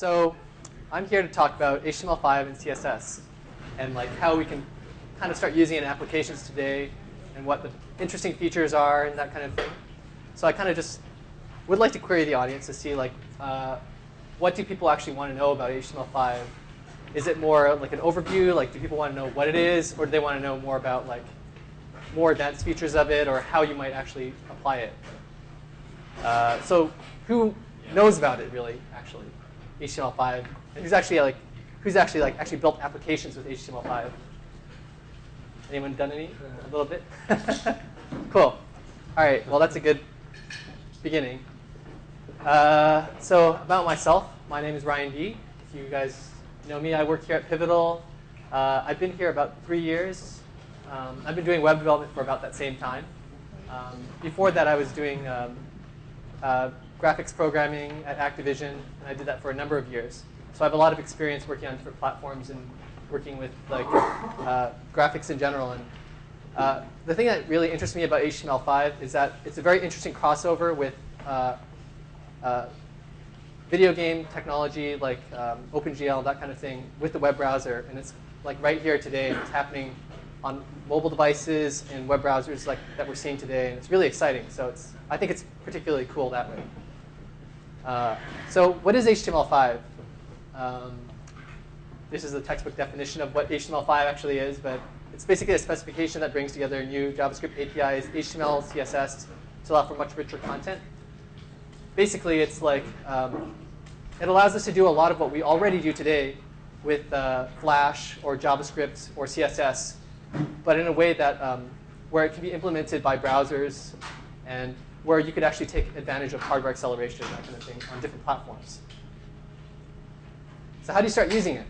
So I'm here to talk about HTML5 and CSS and like how we can kind of start using it in applications today and what the interesting features are and that kind of thing. So I kind of just would like to query the audience to see like what do people actually want to know about HTML5? Is it more like an overview? Like, do people want to know what it is, or do they want to know more about like more advanced features of it, or how you might actually apply it? So who knows about it really, actually, HTML5, and who's actually built applications with HTML5? Anyone done any? A little bit. Cool. All right. Well, that's a good beginning. So about myself, my name is Ryan D. If you guys know me, I work here at Pivotal. I've been here about 3 years. I've been doing web development for about that same time. Before that, I was doing graphics programming at Activision, and I did that for a number of years. So I have a lot of experience working on different platforms and working with like graphics in general. And the thing that really interests me about HTML5 is that it's a very interesting crossover with video game technology like OpenGL, that kind of thing, with the web browser. And it's like right here today, and it's happening on mobile devices and web browsers like that we're seeing today. And it's really exciting. So I think it's particularly cool that way. So what is HTML5? This is the textbook definition of what HTML5 actually is, but it's basically a specification that brings together new JavaScript APIs, HTML, CSS, to allow for much richer content. Basically, it's like it allows us to do a lot of what we already do today with Flash or JavaScript or CSS, but in a way that where it can be implemented by browsers and where you could actually take advantage of hardware acceleration, that kind of thing, on different platforms. So how do you start using it?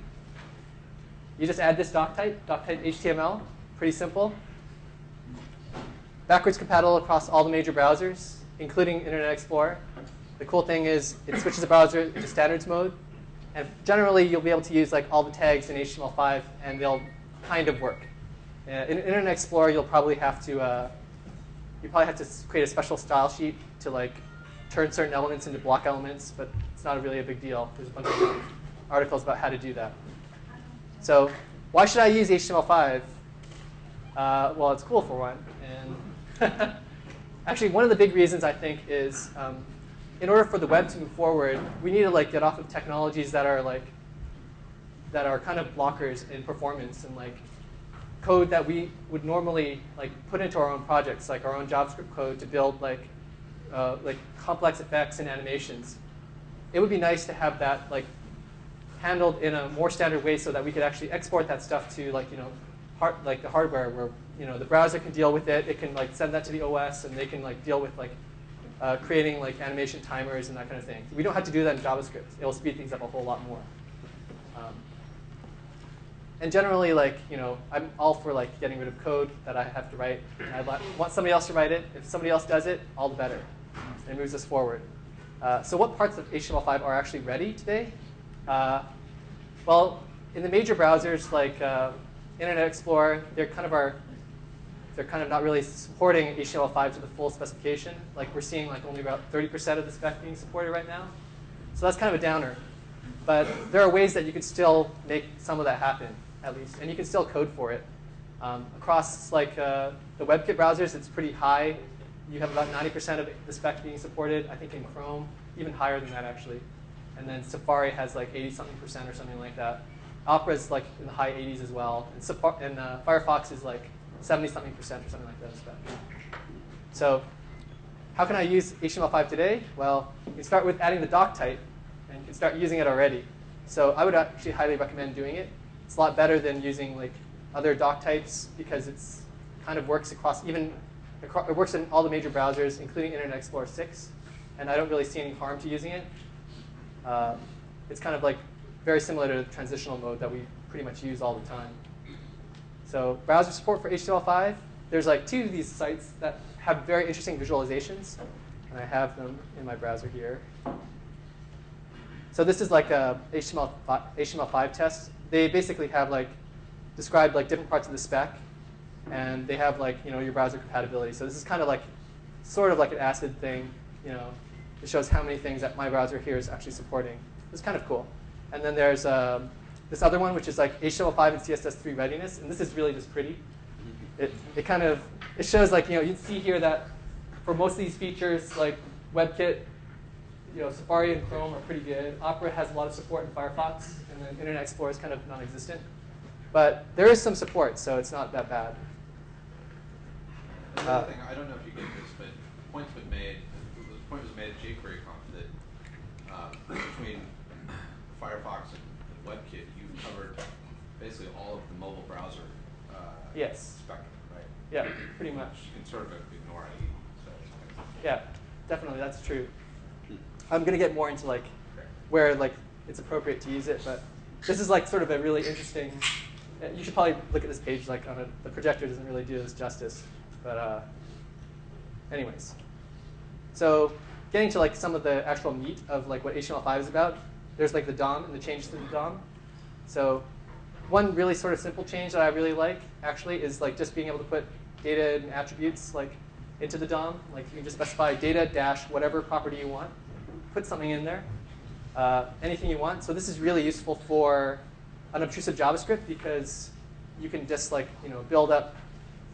You just add this doc type HTML, pretty simple. Backwards compatible across all the major browsers, including Internet Explorer. The cool thing is it switches the browser into standards mode. And generally, you'll be able to use like all the tags in HTML5, and they'll kind of work. In Internet Explorer, you'll probably have to create a special style sheet to like turn certain elements into block elements, but it's not really a big deal. There's a bunch of articles about how to do that. So why should I use HTML5? Well, it's cool for one. And actually, one of the big reasons I think is in order for the web to move forward, we need to like get off of technologies that are kind of blockers in performance and like code that we would normally like put into our own projects, like our own JavaScript code to build like complex effects and animations. It would be nice to have that like handled in a more standard way so that we could actually export that stuff to like the hardware where the browser can deal with it. It can like send that to the OS, and they can like deal with like creating like animation timers and that kind of thing. We don't have to do that in JavaScript. It will speed things up a whole lot more. And generally, like I'm all for like getting rid of code that I have to write. And I want somebody else to write it. If somebody else does it, all the better. It moves us forward. So what parts of HTML5 are actually ready today? Well, in the major browsers like Internet Explorer, they're kind of not really supporting HTML5 to the full specification. Like we're seeing like only about 30% of the spec being supported right now. So that's kind of a downer. But there are ways that you could still make some of that happen, at least, and you can still code for it. Across like the WebKit browsers, it's pretty high. You have about 90% of the spec being supported. I think in Chrome, even higher than that actually. And then Safari has like 80-something% or something like that. Opera is like in the high 80s as well. And Firefox is like 70-something% or something like that spec. So how can I use HTML5 today? Well, you can start with adding the doc type, and you can start using it already. So I would actually highly recommend doing it. It's a lot better than using like other doc types because it's kind of works across it works in all the major browsers, including Internet Explorer 6. And I don't really see any harm to using it. It's kind of like very similar to the transitional mode that we pretty much use all the time. So browser support for HTML5. There's like 2 of these sites that have very interesting visualizations. And I have them in my browser here. So this is like a HTML5 test. They basically have like described like different parts of the spec. And they have like your browser compatibility. So this is kind of like sort of like an ACID thing. It shows how many things that my browser here is actually supporting. It's kind of cool. And then there's this other one, which is like HTML5 and CSS3 readiness. And this is really just pretty. It shows like, you see here that for most of these features, like WebKit, Safari and Chrome are pretty good. Opera has a lot of support in Firefox, and then Internet Explorer is kind of non-existent. But there is some support, so it's not that bad. Another thing, I don't know if you get this, but the point was made at jQueryConf that between Firefox and WebKit, you've covered basically all of the mobile browser spectrum, right? Yeah, pretty much. You can sort of ignore IE. So. Yeah, definitely, that's true. I'm going to get more into like where like it's appropriate to use it, but this is like sort of a really interesting. You should probably look at this page. Like the projector doesn't really do this justice, but anyways. So getting to like some of the actual meat of like what HTML5 is about. There's like the DOM and the changes to the DOM. So one really sort of simple change that I really like actually is like just being able to put data and attributes like into the DOM. Like you can just specify data dash whatever property you want. Put something in there, anything you want. So this is really useful for unobtrusive JavaScript because you can just like build up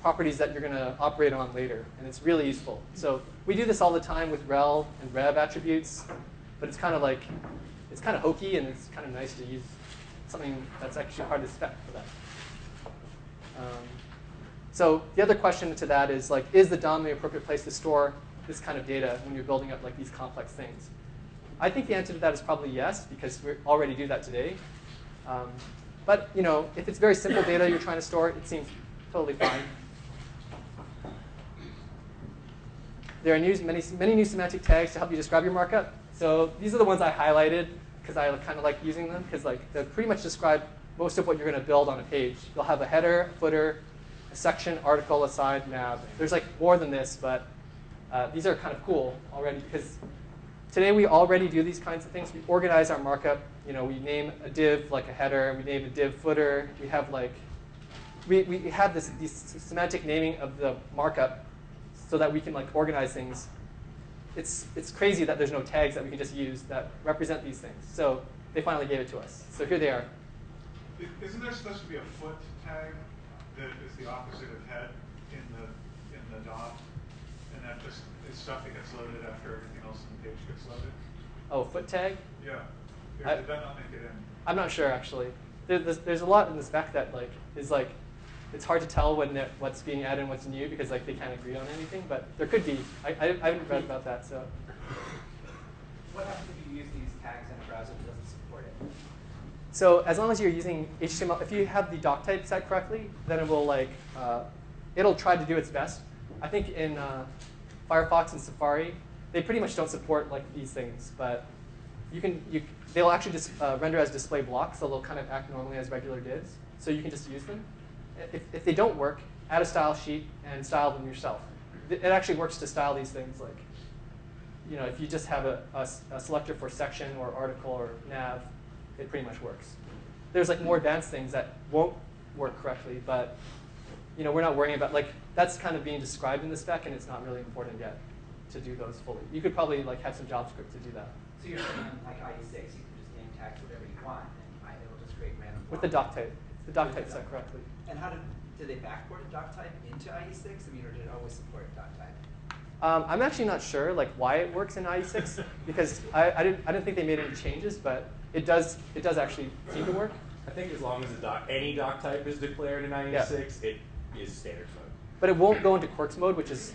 properties that you're going to operate on later, and it's really useful. So we do this all the time with rel and rev attributes, but it's kind of hokey, and it's kind of nice to use something that's actually hard to spec for that. So the other question to that is like, is the DOM the appropriate place to store this kind of data when you're building up like these complex things? I think the answer to that is probably yes, because we already do that today. But if it's very simple data you're trying to store, it seems totally fine. There are many new semantic tags to help you describe your markup. So these are the ones I highlighted because I kind of like using them, because like they pretty much describe most of what you're going to build on a page. You'll have a header, a footer, a section, article, aside, nav. There's like more than this, but these are kind of cool already because today we already do these kinds of things. We organize our markup. We name a div like a header. We name a div footer. We have like we have this semantic naming of the markup so that we can like organize things. It's crazy that there's no tags that we can just use that represent these things. So they finally gave it to us. So here they are. Isn't there supposed to be a foot tag that is the opposite of head in the DOM, and that just is stuff that gets loaded after everything else on the page gets loaded? Oh, foot tag? Yeah. Did that not make it in? I'm not sure actually. There's a lot in the spec that like is like it's hard to tell what's being added and what's new because like they can't agree on anything. But there could be. I haven't read about that. So. What happens if you use these tags in a browser that doesn't support it? So as long as you're using HTML, if you have the doc type set correctly, then it will like it'll try to do its best. I think in Firefox and Safari, they pretty much don't support like these things, but they'll actually just render as display blocks, so they'll kind of act normally as regular divs. So you can just use them. If they don't work, add a style sheet and style them yourself. It actually works to style these things like, if you just have a selector for section or article or nav, it pretty much works. There's like more advanced things that won't work correctly, but we're not worrying about like that's kind of being described in the spec, and it's not really important yet to do those fully. You could probably like have some JavaScript to do that. So you're saying like IE6, you can just name tags whatever you want, and it'll just create random. With the doc type, the doc type set correctly. And how did they backport a doc type into IE6? I mean, or did it always support doc type? I'm actually not sure like why it works in IE6 because I didn't think they made any changes, but it does actually seem to work. I think as long as any doc type is declared in IE6, it is standard mode. But it won't go into Quarks mode, which is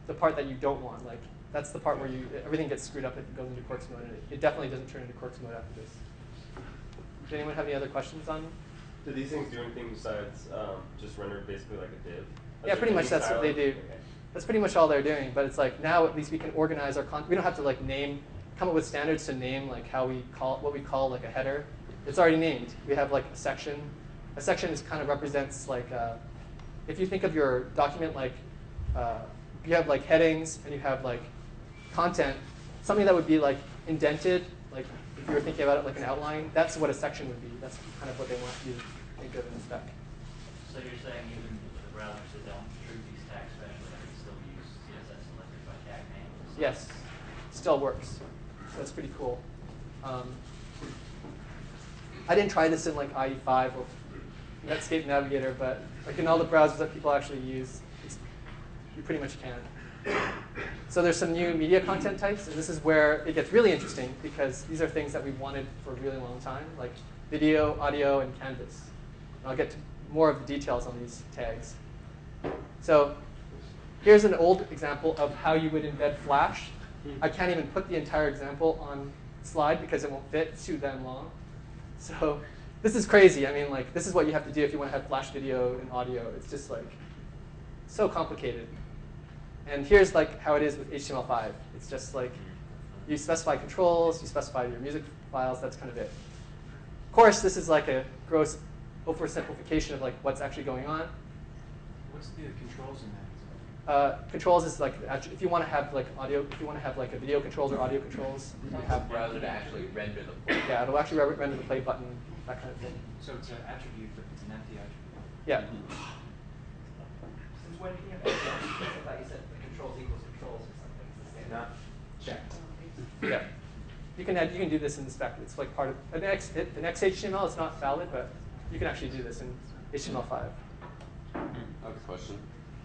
the part that you don't want. Like that's the part where everything gets screwed up if it goes into Quarks mode, and it definitely doesn't turn into Quarks mode after this. Does anyone have any other questions on? Do these things do anything besides just render basically like a div? Yeah, pretty much that's what they do. Okay. That's pretty much all they're doing. But it's like now at least we can organize our content. We don't have to like come up with standards to name like what we call like a header. It's already named. We have like a section. A section kind of represents like if you think of your document like you have like headings and you have like content, something that would be like indented, like if you were thinking about it like an outline, that's what a section would be. That's kind of what they want you to think of in the spec. So you're saying even with the browsers that don't treat these tags specially, I can still use CSS selected by tag name? Yes, still works. So that's pretty cool. I didn't try this in like IE5 or Netscape Navigator, but like in all the browsers that people actually use, you pretty much can. So there's some new media content types, and this is where it gets really interesting because these are things that we've wanted for a really long time, like video, audio, and canvas. And I'll get to more of the details on these tags. So here's an old example of how you would embed Flash. I can't even put the entire example on slide because it won't fit. It's too damn long. So this is crazy. I mean, like, this is what you have to do if you want to have Flash video and audio. It's just like so complicated. And here's like how it is with HTML5. It's just like you specify controls, you specify your music files. That's kind of it. Of course, this is like a gross oversimplification of like what's actually going on. What's the controls in that? Controls is like if you want to have like audio, if you want to have like a video controls or audio controls, you have the browser to actually render the play. Yeah, it'll actually render the play button, that kind of thing. So it's an attribute, but it's an empty attribute. Yeah. Since when do you have that? I thought you said the controls equals controls or something. It's the same. Not checked. Yeah. You can do this in the spec. It's like part of an XHTML. It's not valid, but you can actually do this in HTML5. I have a question.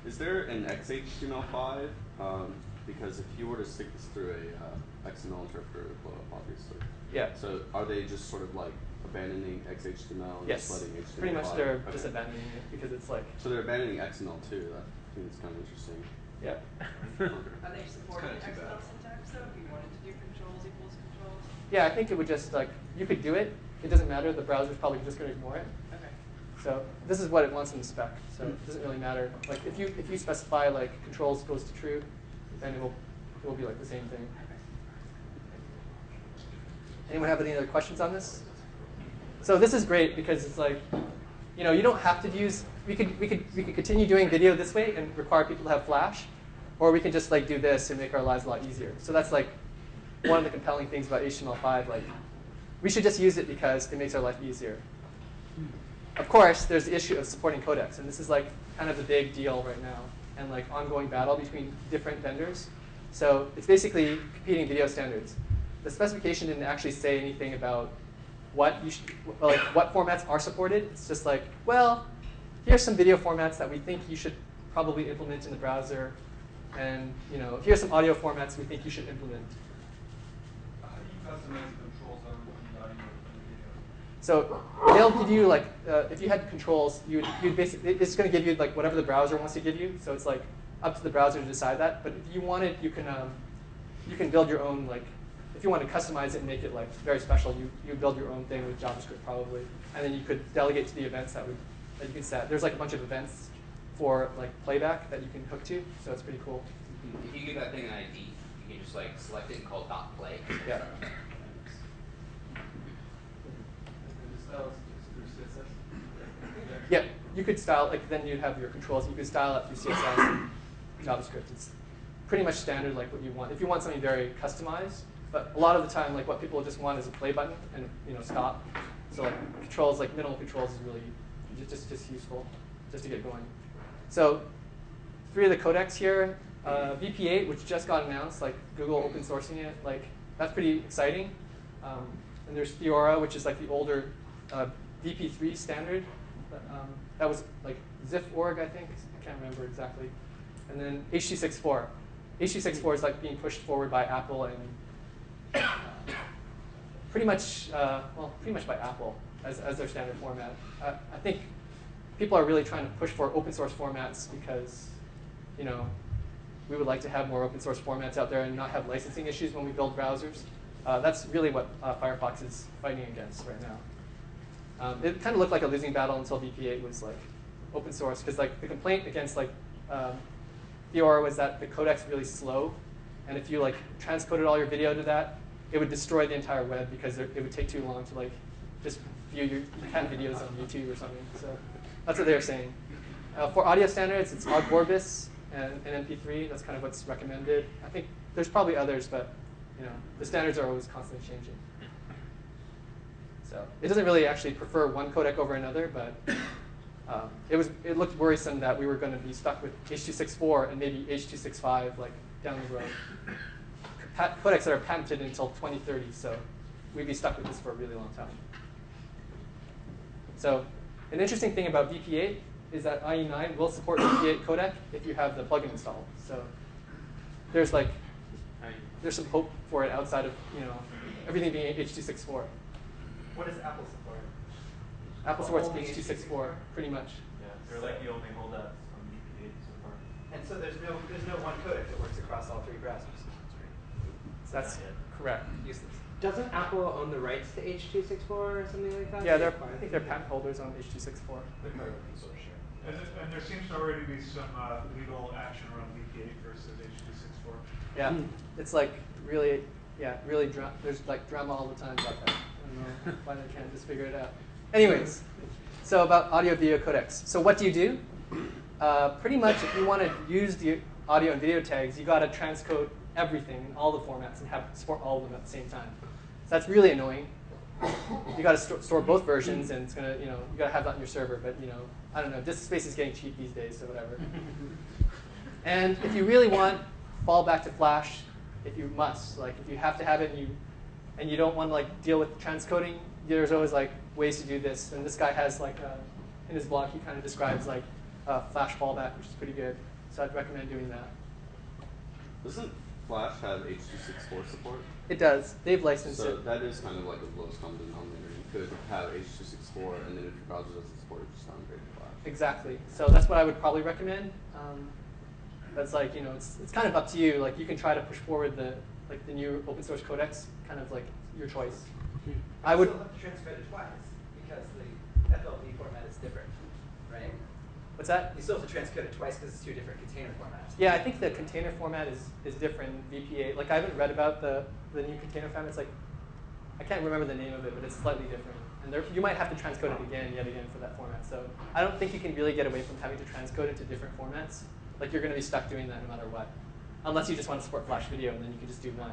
Is there an XHTML5? Because if you were to stick this through a XML interpreter, it would blow up, obviously. Yeah. So are they just sort of like abandoning XHTML and Yes. just letting HTML5? Pretty much they're just abandoning it because it's like. So they're abandoning XML too. That seems kind of interesting. Yeah. Are they supporting Kinda too bad. XML syntax though? If you wanted to do controls equals controls? Yeah, I think it would just like you could do it. It doesn't matter. The browser's probably just going to ignore it. Okay. So this is what it wants in the spec. So it doesn't really matter. Like if you specify like controls goes to true, then it will be like the same thing. Anyone have any other questions on this? So this is great because it's like, you know, you don't have to use. We could continue doing video this way and require people to have Flash, or we can just like do this and make our lives a lot easier. So that's like one of the compelling things about HTML5. Like we should just use it because it makes our life easier. Of course, there's the issue of supporting codecs, and this is like kind of the big deal right now, and like ongoing battle between different vendors. So it's basically competing video standards. The specification didn't actually say anything about what what formats are supported. It's just like, well, here's some video formats that we think you should probably implement in the browser, and you know, here's some audio formats we think you should implement. How do you customize the controls on the audio and video? So they'll give you like, if you had controls, you'd basically, it's going to give you like whatever the browser wants to give you. So it's like up to the browser to decide that. But if you wanted, you can build your own like, if you want to customize it and make it like very special, you build your own thing with JavaScript probably, and then you could delegate to the events that you can set. There's like a bunch of events for like playback that you can hook to, so it's pretty cool. If you give that thing an ID, you can just like select it and call .play. Yeah. Yeah, you could style, like then you'd have your controls. You could style it through CSS and JavaScript. It's pretty much standard like what you want. If you want something very customized, but a lot of the time, like what people just want is a play button and stop. So like controls, like minimal controls is really just useful just to get going. So 3 of the codecs here, VP8, which just got announced, like Google open sourcing it, like that's pretty exciting. And there's Theora, which is like the older VP3 standard. That was like Zip.org, I think. I can't remember exactly. And then H.264. H.264 is like being pushed forward by Apple and pretty much by Apple as their standard format. I think people are really trying to push for open source formats because, you know, we would like to have more open source formats out there and not have licensing issues when we build browsers. That's really what Firefox is fighting against right now. It kind of looked like a losing battle until VP8 was like open source, because like the complaint against like Theora was that the codec's really slow, and if you like transcoded all your video to that, it would destroy the entire web because it would take too long to like just view your cat videos on YouTube or something. So that's what they're saying. For audio standards, it's Arborbis and MP3. That's kind of what's recommended. I think there's probably others, but you know, the standards are always constantly changing. So it doesn't really actually prefer one codec over another, but it looked worrisome that we were going to be stuck with H.264 and maybe H.265 like down the road. Codecs that are patented until 2030, so we'd be stuck with this for a really long time. So an interesting thing about VP8 is that IE9 will support VP8 codec if you have the plugin installed. So there's some hope for it outside of everything being H.264. What does Apple support? Apple supports Only H.264 pretty much. Yeah, they're like the only holdouts on VP8 so far. And so there's no one codec that works across all three browsers. So that's correct. Useless. Doesn't Apple own the rights to H.264 or something like that? Yeah, I think they're patent holders on H.264. They're part of the consortium. And there seems to already be some legal action around VP8 versus H.264. Yeah, it's like really, there's like drama all the time about that. I don't know why they can't just figure it out. Anyways, so about audio video codecs. So what do you do? Pretty much if you want to use the audio and video tags, you got to transcode everything in all the formats and have support all of them at the same time. So that's really annoying. You got to store both versions, and it's gonna, you got to have that on your server. But I don't know, disk space is getting cheap these days, so whatever. And if you really want, fall back to Flash. If you must, like if you have to have it, and you don't want to like deal with transcoding, there's always like ways to do this. And this guy has like in his blog, he kind of describes like Flash fallback, which is pretty good. So I'd recommend doing that. Doesn't Flash have H.264 support? It does. They've licensed it. So that is kind of like the lowest common denominator. You could have H.264, and then if your browser doesn't support it, just downgrade to Flash. Exactly. So that's what I would probably recommend. That's like, it's kind of up to you. Like you can try to push forward the new open source codecs, kind of like your choice. I would still have to transcode it twice because the FLV format is different, right? What's that? You still have to transcode it twice because it's two different container formats. Yeah, I think the container format is different in VP8. Like I haven't read about the new container format. It's like, I can't remember the name of it, but it's slightly different. And you might have to transcode it yet again for that format. So I don't think you can really get away from having to transcode it to different formats. Like you're going to be stuck doing that no matter what. Unless you just want to support Flash video, and then you can just do one.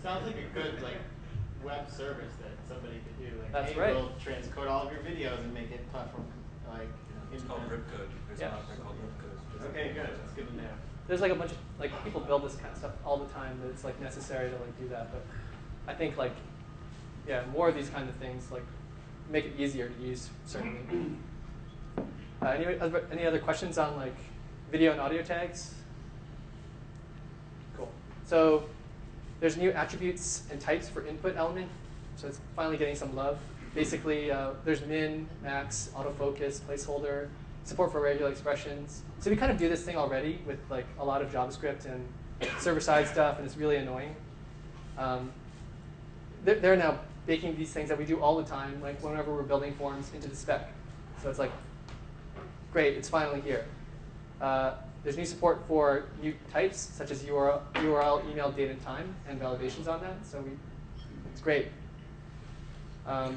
Sounds like a good web service that somebody could do. Like, That's hey, right. we'll transcode all of your videos and make it platform It's called ripcode. There's a software called ripcode. Okay, good. That's good to know. There's like a bunch of people build this kind of stuff all the time. That it's like necessary to do that. But I think more of these kind of things make it easier to use certainly. Any other questions on video and audio tags? Cool. So there's new attributes and types for input element. So it's finally getting some love. Basically, there's min, max, autofocus, placeholder, support for regular expressions. So we kind of do this thing already with a lot of JavaScript and server-side stuff, and it's really annoying. They're now baking these things that we do all the time, whenever we're building forms, into the spec. So it's great, it's finally here. There's new support for new types, such as URL, email, date, and time, and validations on that. So it's great.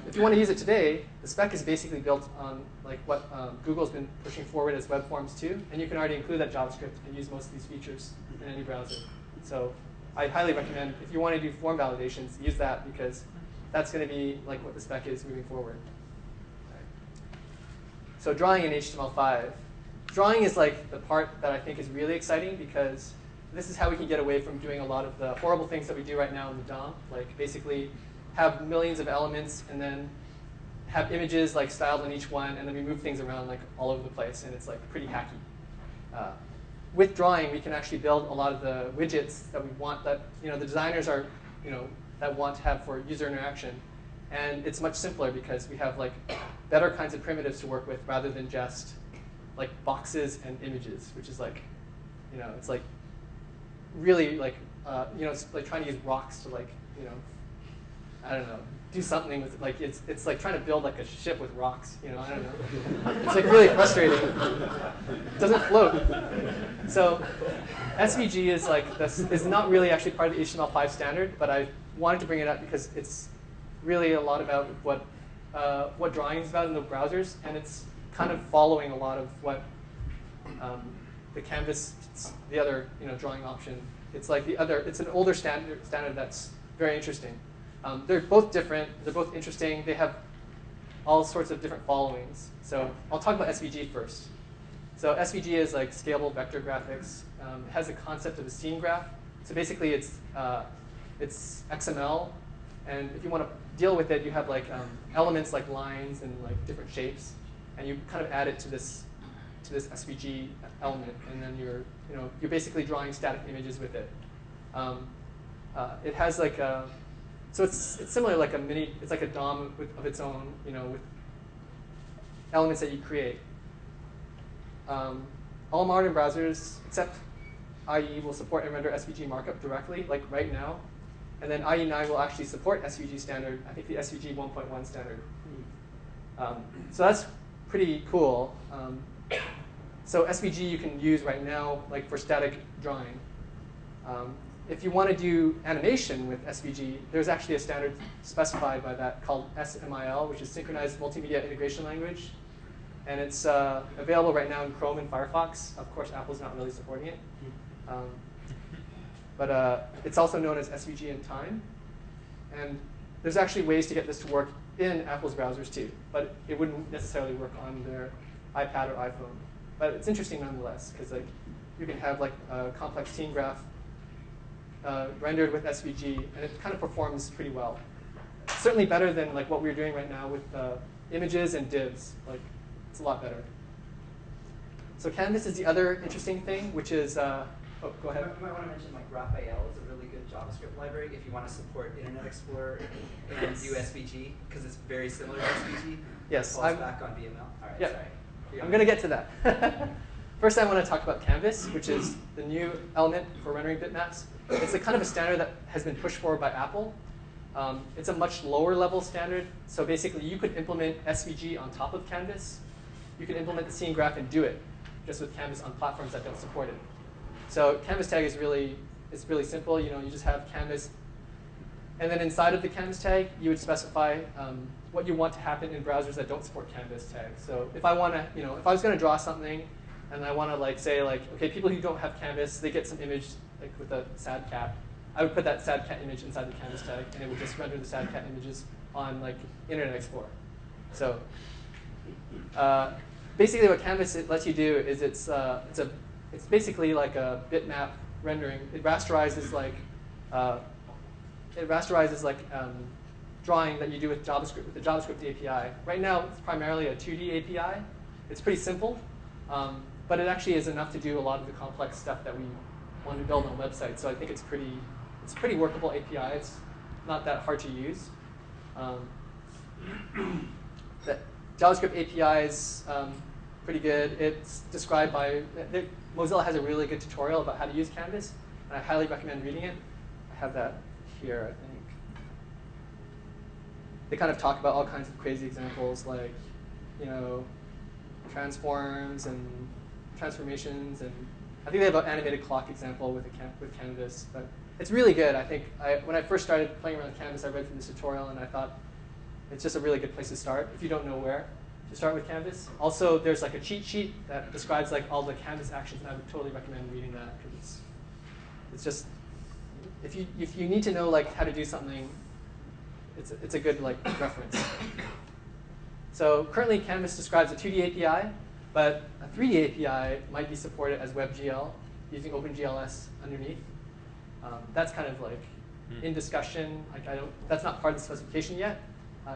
If you want to use it today, the spec is basically built on what Google's been pushing forward as web forms too, and you can already include that JavaScript and use most of these features in any browser. So I highly recommend, if you want to do form validations, use that because that's going to be what the spec is moving forward. So drawing in HTML5. Drawing is the part that I think is really exciting because this is how we can get away from doing a lot of the horrible things that we do right now in the DOM, basically have millions of elements and then have images styled on each one, and then we move things around all over the place, and it's pretty hacky. With drawing, we can actually build a lot of the widgets that we want, that the designers are that want to have for user interaction, and it's much simpler because we have better kinds of primitives to work with rather than just boxes and images, which is it's really it's trying to use rocks to I don't know, do something with it's like trying to build a ship with rocks, I don't know. It's really frustrating. It doesn't float. So SVG is not really actually part of the HTML5 standard, but I wanted to bring it up because it's really a lot about what drawing is about in the browsers, and it's kind of following a lot of what the Canvas, the other drawing option. It's it's an older standard that's very interesting. They're both different. They're both interesting. They have all sorts of different followings. So I'll talk about SVG first. So SVG is scalable vector graphics. It has a concept of a scene graph. So basically, it's XML And if you want to deal with it, you have like elements like lines and like different shapes, and you kind of add it to this SVG element, and then you're basically drawing static images with it. It has like so it's similar like it's like a DOM of its own, with elements that you create. All modern browsers except IE will support and render SVG markup directly, like right now. And then IE9 will actually support SVG standard, I think the SVG 1.1 standard. So that's pretty cool. So SVG you can use right now like for static drawing. If you want to do animation with SVG, there's actually a standard specified by that called SMIL, which is Synchronized Multimedia Integration Language. And it's available right now in Chrome and Firefox. Of course, Apple's not really supporting it. But it's also known as SVG in time. And there's actually ways to get this to work in Apple's browsers too. But it wouldn't necessarily work on their iPad or iPhone. But it's interesting nonetheless, because like you can have like a complex scene graph rendered with SVG, and it kind of performs pretty well. Certainly better than like what we're doing right now with images and divs. Like it's a lot better. So Canvas is the other interesting thing, which is oh, go ahead. You might want to mention like Raphael is a really good JavaScript library if you want to support Internet Explorer and do SVG, because it's very similar to SVG. Yes, falls back on VML. All right, yep. sorry. I'm going to get to that. First, I want to talk about Canvas, which is the new element for rendering bitmaps. It's a kind of a standard that has been pushed forward by Apple. It's a much lower level standard. So basically, you could implement SVG on top of Canvas. You can implement the scene graph and do it just with Canvas on platforms that don't support it. So Canvas tag is really simple. You just have Canvas, and then inside of the Canvas tag, you would specify what you want to happen in browsers that don't support Canvas tags. So if I want to, if I was going to draw something, and I want to like say like, okay, people who don't have Canvas, they get some image like with a sad cat. I would put that sad cat image inside the Canvas tag, and it would just render the sad cat images on like Internet Explorer. So basically, what Canvas lets you do is it's basically like a bitmap rendering. It rasterizes like drawing that you do with JavaScript, with the JavaScript API. Right now, it's primarily a 2D API. It's pretty simple, but it actually is enough to do a lot of the complex stuff that we want to build on websites. So I think it's a pretty workable API. It's not that hard to use. The JavaScript API is pretty good. It's described by Mozilla has a really good tutorial about how to use Canvas, and I highly recommend reading it. I have that here, I think. They kind of talk about all kinds of crazy examples like, transforms and transformations, and I think they have an animated clock example with Canvas. But it's really good. I think when I first started playing around with Canvas, I read through this tutorial, and I thought it's just a really good place to start if you don't know where to start with Canvas. Also, there's like a cheat sheet that describes like all the Canvas actions, and I would totally recommend reading that because it's just if you need to know like how to do something, it's a good like reference. So currently, Canvas describes a 2D API, but a 3D API might be supported as WebGL using OpenGLS underneath. That's kind of like in discussion. Like that's not part of the specification yet.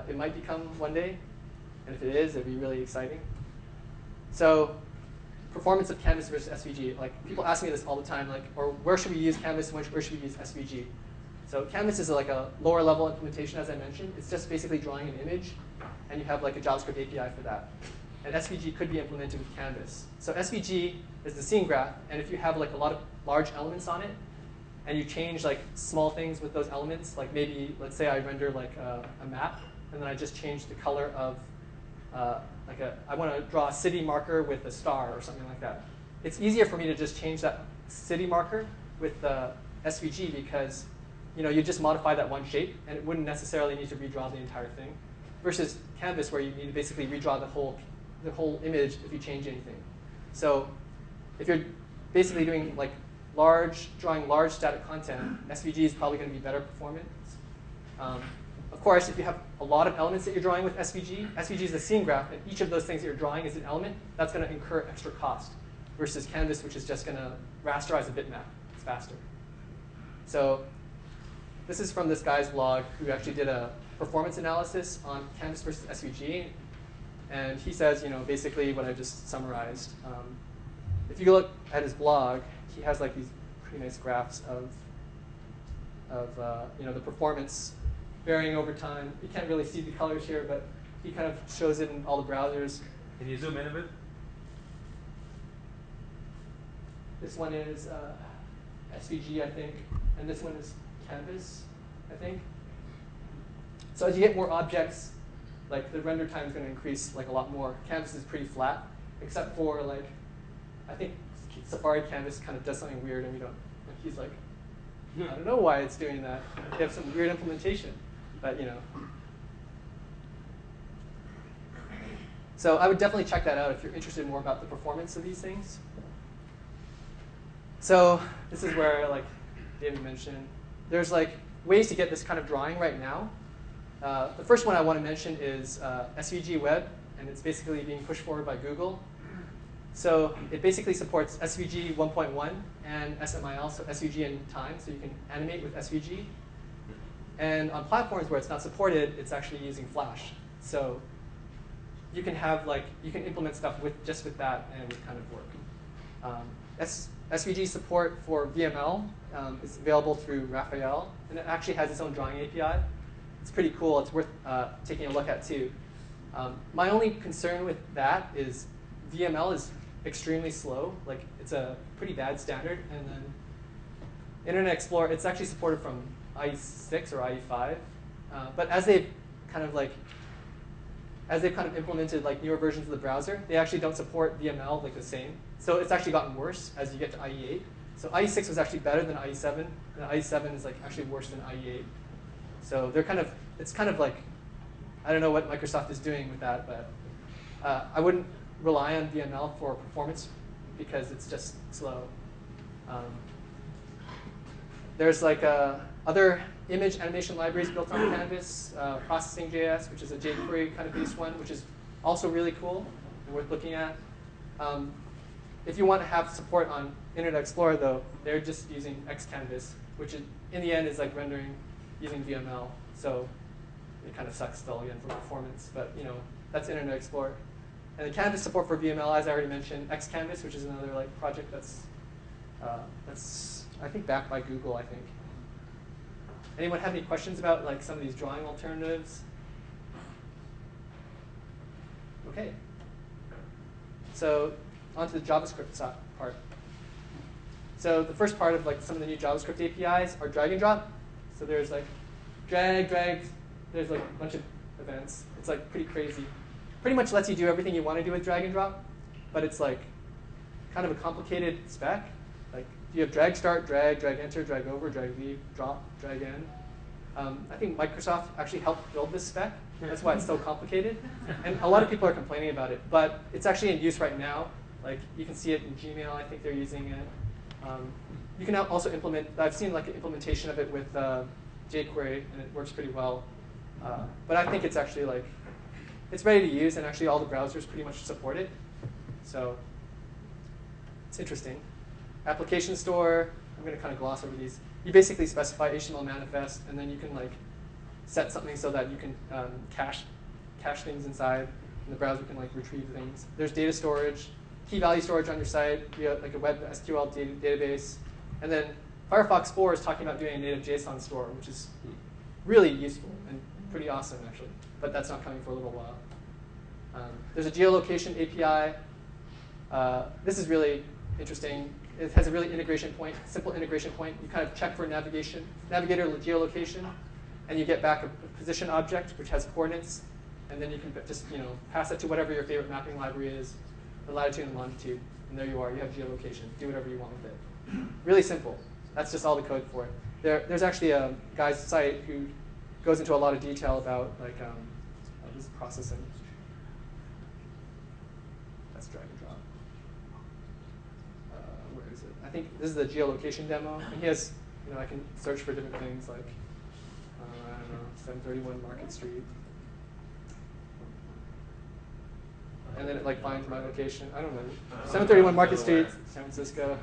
It might become one day, and if it is, it'd be really exciting. So performance of Canvas versus SVG. Like people ask me this all the time, like, or where should we use Canvas and where should we use SVG? So Canvas is like a lower level implementation, as I mentioned. It's just basically drawing an image, and you have like a JavaScript API for that. And SVG could be implemented with Canvas. So SVG is the scene graph, and if you have like a lot of large elements on it, and you change like small things with those elements, like maybe let's say I render like a map, and then I just change the color of I want to draw a city marker with a star or something like that. It's easier for me to just change that city marker with SVG because you just modify that one shape, and it wouldn't necessarily need to redraw the entire thing, versus Canvas where you need to basically redraw the whole image if you change anything. So if you're basically doing like drawing large static content, SVG is probably going to be better performance. Of course, if you have a lot of elements that you're drawing with SVG, SVG is the scene graph, and each of those things that you're drawing is an element, that's going to incur extra cost, versus Canvas, which is just going to rasterize a bitmap. It's faster. So this is from this guy's blog who actually did a performance analysis on Canvas versus SVG. And he says, basically what I just summarized. If you look at his blog, he has like these pretty nice graphs of the performance varying over time. You can't really see the colors here, but he kind of shows it in all the browsers. Can you zoom in a bit? This one is SVG, I think, and this one is Canvas, I think. So as you get more objects, like the render time is going to increase like a lot more. Canvas is pretty flat, except for like, I think Safari Canvas kind of does something weird, and we don't. And he's like, I don't know why it's doing that. They have some weird implementation, but So I would definitely check that out if you're interested more about the performance of these things. So this is where, like David mentioned, there's like ways to get this kind of drawing right now. The first one I want to mention is SVG Web, and it's basically being pushed forward by Google. So it basically supports SVG 1.1 and SMIL, so SVG in time, so you can animate with SVG. And on platforms where it's not supported, it's actually using Flash. So you can have you can implement stuff just with that, and it would kind of work. SVG support for VML is available through Raphael, and it actually has its own drawing API. It's pretty cool. It's worth taking a look at too. My only concern with that is VML is extremely slow. Like it's a pretty bad standard, and then Internet Explorer, it's actually supported from IE6 or IE5, but as they've kind of implemented like newer versions of the browser, they actually don't support VML like the same. So it's actually gotten worse as you get to IE8. So IE6 was actually better than IE7, and IE7 is like actually worse than IE8. So they're it's kind of like, I don't know what Microsoft is doing with that, but I wouldn't rely on VML for performance because it's just slow. There's like other image animation libraries built on Canvas, Processing.js, which is a jQuery kind of based one, which is also really cool and worth looking at. If you want to have support on Internet Explorer, though, they're just using Xcanvas, which in the end is like rendering using VML. So it kind of sucks still again for performance, but that's Internet Explorer. And the Canvas support for VML, as I already mentioned, Xcanvas, which is another like project that's I think backed by Google, I think. Anyone have any questions about like some of these drawing alternatives? Okay. So onto the JavaScript part. So the first part of like some of the new JavaScript APIs are drag and drop. So there's like drag, there's like a bunch of events. It's like pretty crazy. Pretty much lets you do everything you want to do with drag and drop, but it's like kind of a complicated spec. Like you have drag start, drag enter, drag over, drag leave, drop, drag end. I think Microsoft actually helped build this spec. That's why it's so complicated. And a lot of people are complaining about it, but it's actually in use right now. Like you can see it in Gmail. I think they're using it. You can also implement. I've seen like an implementation of it with jQuery, and it works pretty well. But I think it's actually like it's ready to use, and actually all the browsers pretty much support it. So it's interesting. Application store. I'm going to kind of gloss over these. You basically specify HTML manifest, and then you can like set something so that you can cache things inside, and the browser can like retrieve things. There's data storage, key value storage on your site. You have like a web SQL database, and then Firefox 4 is talking about doing a native JSON store, which is really useful and pretty awesome actually. But that's not coming for a little while. There's a geolocation API. This is really interesting. It has a really simple integration point. You kind of check for navigator geolocation, and you get back a position object which has coordinates, and then you can just pass it to whatever your favorite mapping library is, the latitude and longitude, and there you are. You have geolocation. Do whatever you want with it. Really simple. That's just all the code for it. There's actually a guy's site who goes into a lot of detail about like this processing. That's drag and drop. Where is it? I think this is the geolocation demo. And he has, I can search for different things like, I don't know, 731 Market Street. And then it like finds my location. I don't know. 731 Market Street, San Francisco.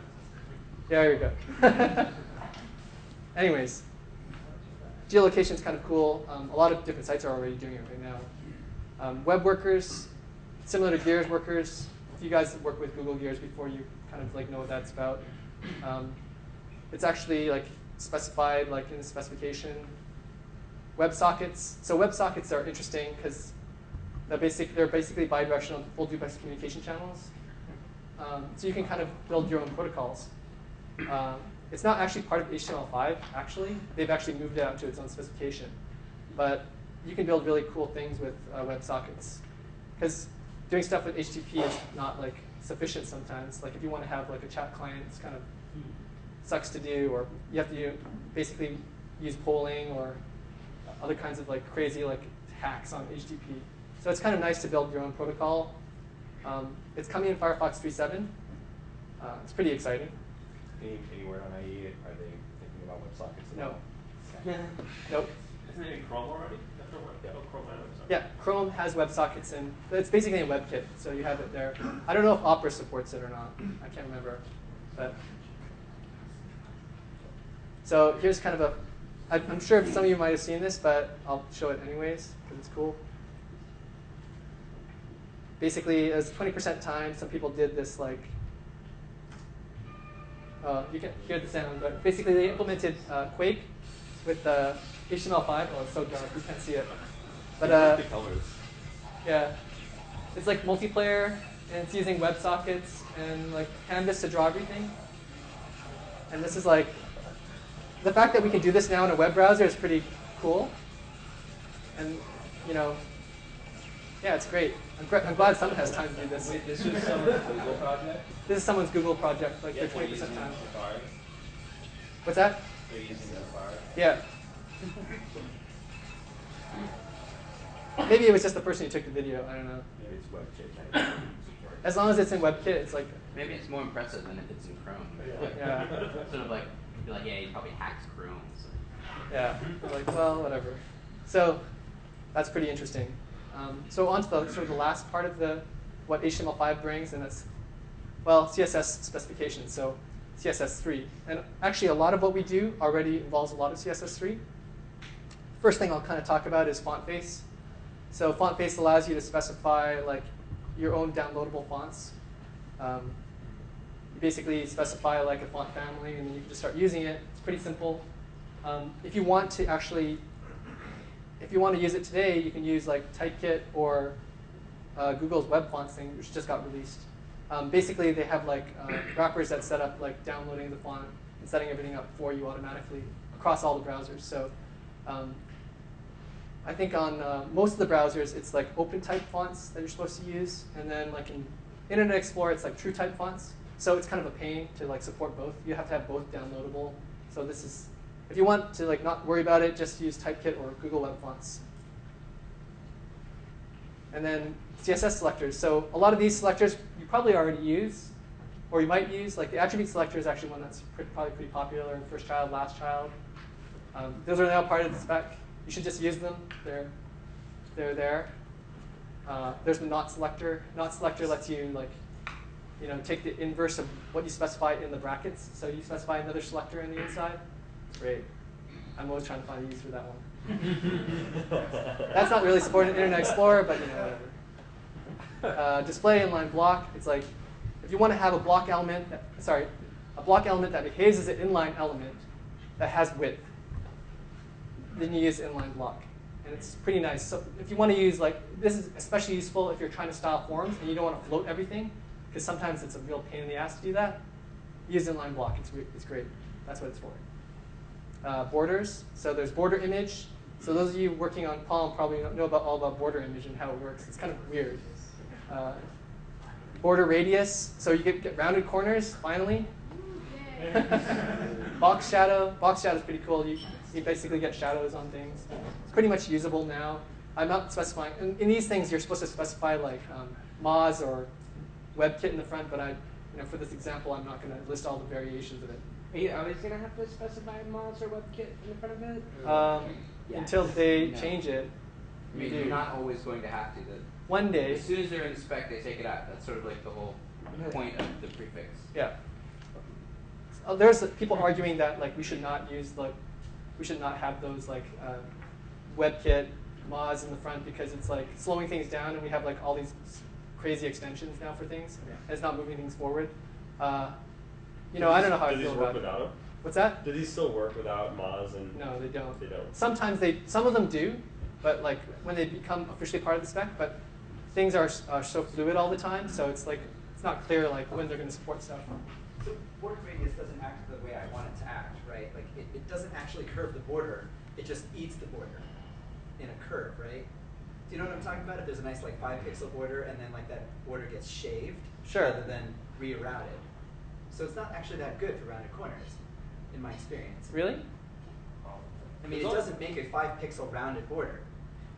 Yeah, there you go. Anyways, geolocation is kind of cool. A lot of different sites are already doing it right now. Web workers, similar to Gears workers. If you guys work with Google Gears before, you kind of like know what that's about. It's actually like specified like in the specification. WebSockets. So WebSockets are interesting because they're basically bidirectional full duplex communication channels. So you can kind of build your own protocols. It's not actually part of HTML5, actually. They've actually moved it out to its own specification. But you can build really cool things with WebSockets. Because doing stuff with HTTP is not like sufficient sometimes. Like if you want to have like a chat client, it's kind of sucks to do, or you have to basically use polling or other kinds of like crazy like hacks on HTTP. So it's kind of nice to build your own protocol. It's coming in Firefox 3.7. It's pretty exciting. Any word on IE? Are they thinking about WebSockets at No. all? Nope. Isn't it in Chrome already? Chrome has WebSockets. Yeah, Chrome has WebSockets, and it's basically a WebKit, so you have it there. I don't know if Opera supports it or not. I can't remember. But so here's kind of a, I'm sure some of you might have seen this, but I'll show it anyways, because it's cool. Basically, as 20% time, some people did this like, you can hear the sound, but basically they implemented Quake with HTML5. Oh, it's so dark, you can't see it. But the colors. Yeah, it's like multiplayer, and it's using WebSockets and like Canvas to draw everything. And this is like, the fact that we can do this now in a web browser is pretty cool. And you know, yeah, it's great. I'm glad someone has time to do this. Wait, this was someone's Google project? This is someone's Google project, like Yeah, their 20% time. Safari? What's that? They're using Safari? Yeah. Maybe it was just the person who took the video. I don't know. Maybe it's WebKit. As long as it's in WebKit, it's like. Maybe it's more impressive than if it's in Chrome. Yeah. Sort of like, you'd be like, yeah, you probably hacked Chrome. So. Yeah. Like, well, whatever. So that's pretty interesting. So on to the sort of the last part of what HTML5 brings, and that's, well, CSS specifications. So CSS3. And actually, a lot of what we do already involves a lot of CSS3. First thing I'll kind of talk about is font face. So font face allows you to specify like your own downloadable fonts. You basically specify like a font family, and then you can just start using it. It's pretty simple. If you want to actually, if you want to use it today, you can use like Typekit or Google's web fonts thing, which just got released. Basically, they have like wrappers that set up like downloading the font and setting everything up for you automatically across all the browsers. So I think on most of the browsers, it's like open type fonts that you're supposed to use. And then like in Internet Explorer, it's like true type fonts. So it's kind of a pain to like support both. You have to have both downloadable. So this is, if you want to like not worry about it, just use Typekit or Google Web Fonts. And then CSS selectors. So a lot of these selectors you probably already use, or you might use. Like the attribute selector is actually one that's probably pretty popular in first child, last child. Those are now part of the spec. You should just use them. They're there. There's the not selector. Not selector lets you like, you know, take the inverse of what you specify in the brackets. So you specify another selector on the inside. Great. I'm always trying to find a use for that one. That's not really supported in Internet Explorer, but you know, whatever. Display inline block. It's like if you want to have a block element, a block element that behaves as an inline element that has width, then you use inline block. And it's pretty nice. So if you want to use, like, this is especially useful if you're trying to style forms and you don't want to float everything, because sometimes it's a real pain in the ass to do that. Use inline block. It's great. That's what it's for. Borders. So there's border image. So those of you working on Palm probably know all about border image and how it works. It's kind of weird. Border radius. So you get rounded corners, finally. Box shadow. Box shadow is pretty cool. You basically get shadows on things. It's pretty much usable now. I'm not specifying. In these things, you're supposed to specify like Moz or WebKit in the front, but for this example, I'm not going to list all the variations of it. Are you always going to have to specify Moz or WebKit in the front of it? Yeah. Until they change it. I mean, you're not always going to have to. One day. As soon as they're in the spec, they take it out. That's sort of like the whole point of the prefix. Yeah. There's people arguing that like we should not use like we should not have those like WebKit, Moz in the front because it's like slowing things down, and we have like all these crazy extensions now for things, and it's not moving things forward. You know, I don't know how I feel about it. Do these work without them? What's that? Do these still work without Moz and? No, they don't. They don't. Sometimes some of them do, but like when they become officially part of the spec, but things are so fluid all the time, so it's like it's not clear like when they're going to support stuff. So border radius doesn't act the way I want it to act, right? Like it doesn't actually curve the border, it just eats the border in a curve, right? Do you know what I'm talking about? If there's a nice like 5-pixel border and then like that border gets shaved Sure. rather than rerouted. So it's not actually that good for rounded corners, in my experience. Really? I mean, it doesn't make a 5-pixel rounded border.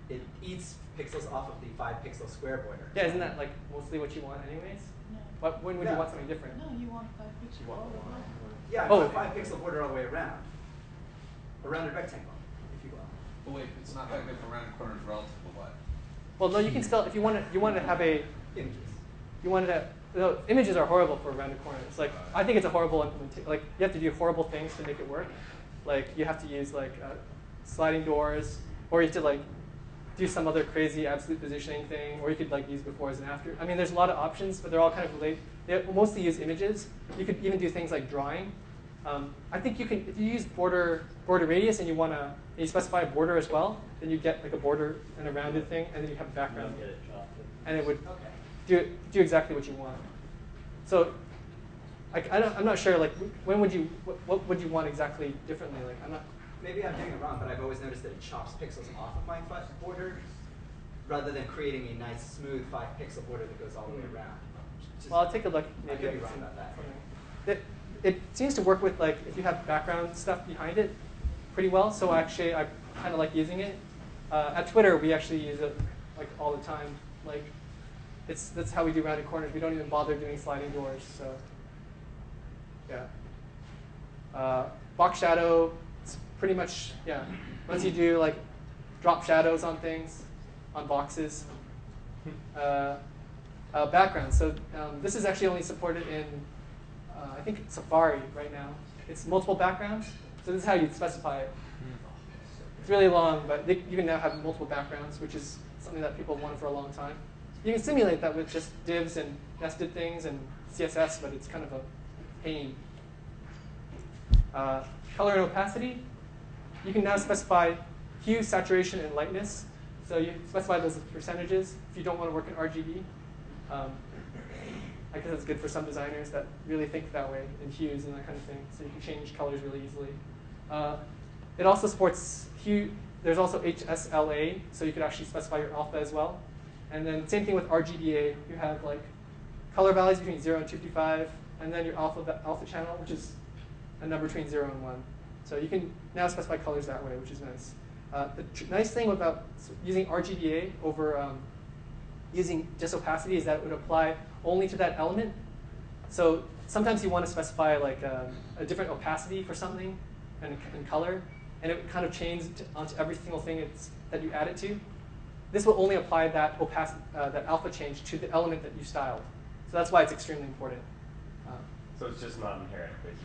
It eats pixels off of the 5-pixel square border. Yeah, isn't that like mostly what you want anyways? No. When would you want something different? No, you want 5 pixels all the way. Yeah, I Oh. want a 5-pixel border all the way around. A rounded rectangle, if you will. But wait, it's not that good for rounded corners relative to what? Well, no, you can still, if you want to have a, Images. you wanted to, no, images are horrible for rounded corners. Like, I think it's a horrible implementation. Like, you have to do horrible things to make it work. Like, you have to use like sliding doors, or you have to like do some other crazy absolute positioning thing, or you could like use befores and after. I mean, there's a lot of options, but they're all kind of related. They mostly use images. You could even do things like drawing. I think you can, if you use border radius and you specify a border as well, then you get like a border and a rounded thing, and then you have a background, and it would do exactly what you want. So, I'm not sure. Like, when would you, what would you want exactly differently? Like, I'm not. Maybe I'm doing it wrong, but I've always noticed that it chops pixels off of my border rather than creating a nice, smooth 5-pixel border that goes all the way around. Well, I'll take a look. I could be wrong about that. It seems to work with like if you have background stuff behind it pretty well. So actually, I kind of like using it. At Twitter, we actually use it like all the time. Like, that's how we do rounded corners. We don't even bother doing sliding doors. So, yeah. Box shadow. It's pretty much, yeah. Once you do like drop shadows on things, on boxes. Background. So this is actually only supported in, I think, Safari right now. It's multiple backgrounds. So this is how you specify it. It's really long, but you can now have multiple backgrounds, which is something that people wanted for a long time. You can simulate that with just divs and nested things and CSS, but it's kind of a pain. Color and opacity. You can now specify hue, saturation, and lightness. So you specify those as percentages if you don't want to work in RGB. I guess it's good for some designers that really think that way in hues and that kind of thing. So you can change colors really easily. It also supports hue. There's also HSLA, so you could actually specify your alpha as well. And then same thing with RGBA. You have like color values between 0 and 255, and then your alpha channel, which is a number between 0 and 1. So you can now specify colors that way, which is nice. The nice thing about using RGBA over using just opacity is that it would apply only to that element. So sometimes you want to specify like a different opacity for something and color, and it would kind of change onto every single thing that you add it to. This will only apply that opacity, that alpha change to the element that you styled. So that's why it's extremely important. So it's just not inherent, basically.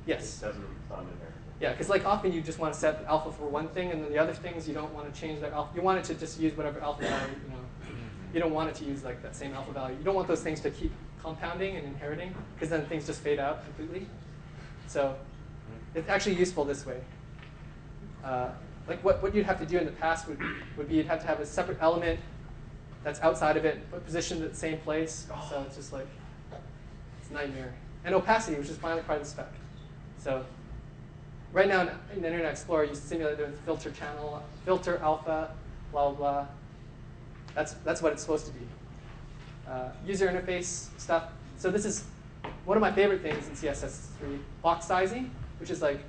Yes. It doesn't, it's not inherent. Yeah, because like often you just want to set alpha for one thing, and then the other things you don't want to change their alpha. You want it to just use whatever alpha value, you know. You don't want it to use like that same alpha value. You don't want those things to keep compounding and inheriting, because then things just fade out completely. So it's actually useful this way. Like what you'd have to do in the past would be you'd have to have a separate element that's outside of it, but positioned at the same place. So it's just like, it's a nightmare. And opacity, which is finally part of the spec. So right now in Internet Explorer, you simulate the filter channel, filter alpha, blah, blah, blah. That's what it's supposed to be. User interface stuff. So this is one of my favorite things in CSS3, box sizing, which is like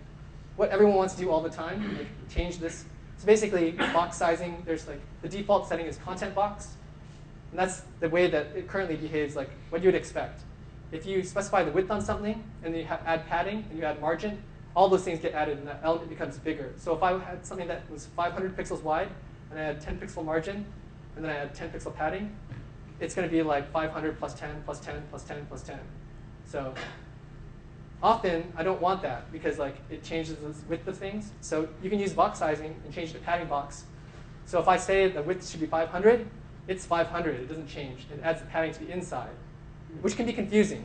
what everyone wants to do all the time. Like change this. So basically, box sizing, there's like the default setting is content box. And that's the way that it currently behaves, like what you would expect. If you specify the width on something, and then you add padding, and you add margin, all those things get added, and that element becomes bigger. So if I had something that was 500 pixels wide, and I had 10 pixel margin, and then I had 10 pixel padding, it's going to be like 500 plus 10 plus 10 plus 10 plus 10. So often, I don't want that because like it changes the width of things. So you can use box sizing and change the padding box. So if I say the width should be 500, it's 500. It doesn't change. It adds the padding to the inside, which can be confusing.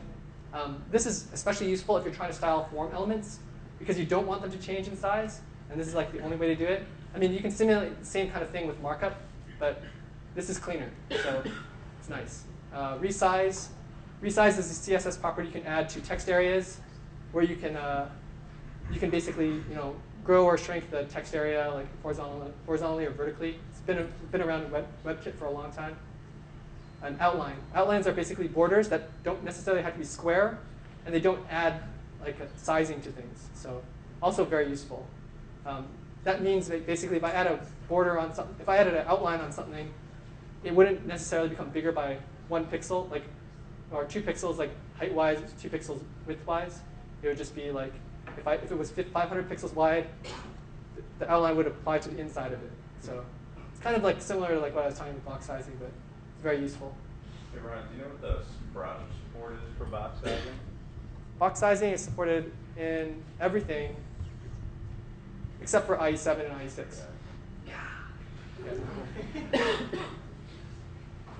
This is especially useful if you're trying to style form elements because you don't want them to change in size. And this is like the only way to do it. I mean, you can simulate the same kind of thing with markup, but this is cleaner. So it's nice. Resize. Resize is a CSS property you can add to text areas where you can basically grow or shrink the text area like horizontally or vertically. It's been around in WebKit for a long time. An outline. Outlines are basically borders that don't necessarily have to be square, and they don't add like a sizing to things. So also very useful. That means that basically if I add a border on something, if I added an outline on something, it wouldn't necessarily become bigger by 1 pixel, like, or 2 pixels, like height-wise, 2 pixels width-wise. It would just be like, if it was 500 pixels wide, the outline would apply to the inside of it. So it's kind of like similar to like what I was talking about box sizing, but it's very useful. Hey Ryan, do you know what the browser support is for box sizing? Box sizing is supported in everything except for IE7 and IE6.